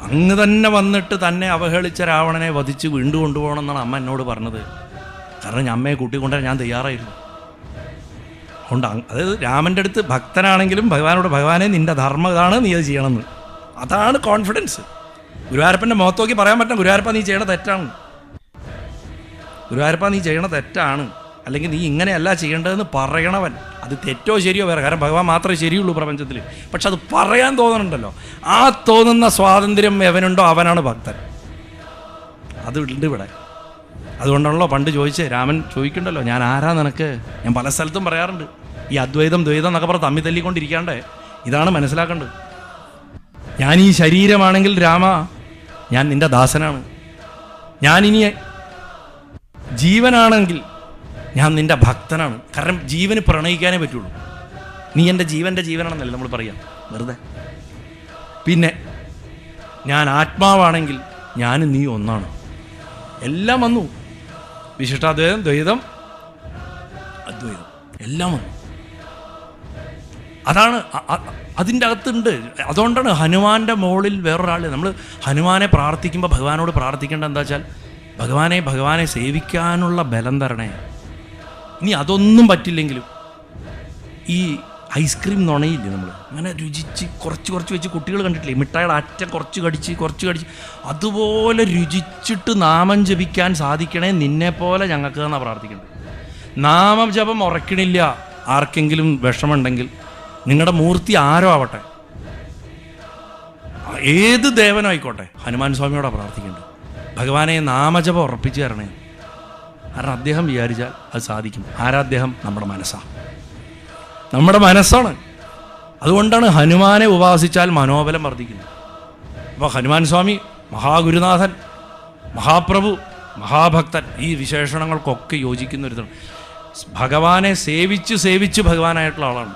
അങ്ങ് തന്നെ വന്നിട്ട് തന്നെ അവഹേളിച്ച രാവണനെ വധിച്ച് വീണ്ടും കൊണ്ടുപോകണം എന്നാണ് അമ്മ എന്നോട് പറഞ്ഞത്. കാരണം അമ്മയെ കൂട്ടിക്കൊണ്ടുവരാൻ ഞാൻ തയ്യാറായിരുന്നു. അതുകൊണ്ട് അതായത് രാമൻ്റെ അടുത്ത് ഭക്തനാണെങ്കിലും ഭഗവാനോട് ഭഗവാനെ നിൻ്റെ ധർമ്മമാണ്, നീ അത് ചെയ്യണമെന്ന്. അതാണ് കോൺഫിഡൻസ്. ഗുരുവായൂരപ്പൻ്റെ മുഖത്ത് നോക്കി പറയാൻ പറ്റണം, ഗുരുവായൂരപ്പ നീ ചെയ്യണ തെറ്റാണ്, ഗുരുവായൂരപ്പ നീ ചെയ്യണ തെറ്റാണ്, അല്ലെങ്കിൽ നീ ഇങ്ങനെയല്ല ചെയ്യേണ്ടതെന്ന് പറയണവൻ. അത് തെറ്റോ ശരിയോ വേറെ, കാരണം ഭഗവാൻ മാത്രമേ ശരിയുള്ളൂ പ്രപഞ്ചത്തിൽ. പക്ഷെ അത് പറയാൻ തോന്നുന്നുണ്ടല്ലോ, ആ തോന്നുന്ന സ്വാതന്ത്ര്യം എവനുണ്ടോ അവനാണ് ഭക്തൻ. അത് ഉണ്ട് ഇവിടെ. അതുകൊണ്ടാണല്ലോ പണ്ട് ചോദിച്ചേ, രാമൻ ചോദിക്കണ്ടല്ലോ ഞാൻ ആരാ നിനക്ക്. ഞാൻ പല സ്ഥലത്തും പറയാറുണ്ട്, ഈ അദ്വൈതം ദ്വൈതം എന്നൊക്കെ പറഞ്ഞ് തമ്മി തല്ലിക്കൊണ്ടിരിക്കാണ്ടേ ഇതാണ് മനസ്സിലാക്കേണ്ടത്. ഞാൻ ഈ ശരീരമാണെങ്കിൽ രാമ ഞാൻ നിൻ്റെ ദാസനാണ്. ഞാനിനി ജീവനാണെങ്കിൽ ഞാൻ നിൻ്റെ ഭക്തനാണ്. കാരണം ജീവന് പ്രണയിക്കാനേ പറ്റുള്ളൂ. നീ എൻ്റെ ജീവൻ്റെ ജീവനാണെന്നല്ലേ നമ്മൾ പറയാം വെറുതെ. പിന്നെ ഞാൻ ആത്മാവാണെങ്കിൽ ഞാനും നീ ഒന്നാണ്. എല്ലാം വന്നു, വിശിഷ്ടാദ്വൈതം ദ്വൈതം അദ്വൈതം എല്ലാം വന്നു. അതാണ് അതിൻ്റെ അകത്തുണ്ട്. അതുകൊണ്ടാണ് ഹനുമാൻ്റെ മുകളിൽ വേറൊരാൾ, നമ്മൾ ഹനുമാനെ പ്രാർത്ഥിക്കുമ്പോൾ ഭഗവാനോട് പ്രാർത്ഥിക്കേണ്ട എന്താ വെച്ചാൽ, ഭഗവാനെ സേവിക്കാനുള്ള ബലം തരണേ. ഇനി അതൊന്നും പറ്റില്ലെങ്കിലും ഈ ഐസ്ക്രീം നുണയില്ലേ, നമ്മൾ അങ്ങനെ രുചിച്ച് കുറച്ച് വെച്ച് കുട്ടികൾ കണ്ടിട്ടില്ലേ, മിഠായിയുടെ അറ്റം കുറച്ച് കടിച്ച് അതുപോലെ രുചിച്ചിട്ട് നാമം ജപിക്കാൻ സാധിക്കണേ നിന്നെപ്പോലെ ഞങ്ങൾക്ക് എന്നാണ് പ്രാർത്ഥിക്കേണ്ടത്. നാമം ജപം ഉറക്കണില്ല ആർക്കെങ്കിലും വിഷമമുണ്ടെങ്കിൽ, നിങ്ങളുടെ മൂർത്തി ആരോ ആവട്ടെ, ഏത് ദേവനായിക്കോട്ടെ, ഹനുമാൻ സ്വാമിയോടാണ് പ്രാർത്ഥിക്കേണ്ടത്. ഭഗവാനെ നാമജപം ഉറപ്പിച്ച് തരണേ. കാരണം അദ്ദേഹം വിചാരിച്ചാൽ അത് സാധിക്കും. ആരാദ്ദേഹം? നമ്മുടെ മനസ്സാണ്, നമ്മുടെ മനസ്സാണ്. അതുകൊണ്ടാണ് ഹനുമാനെ ഉപാസിച്ചാൽ മനോബലം വർദ്ധിക്കുന്നത്. അപ്പോൾ ഹനുമാൻ സ്വാമി മഹാഗുരുനാഥൻ, മഹാപ്രഭു, മഹാഭക്തൻ, ഈ വിശേഷണങ്ങൾക്കൊക്കെ യോജിക്കുന്ന ഒരുതാണ്. ഭഗവാനെ സേവിച്ച് ഭഗവാനായിട്ടുള്ള ആളാണ്.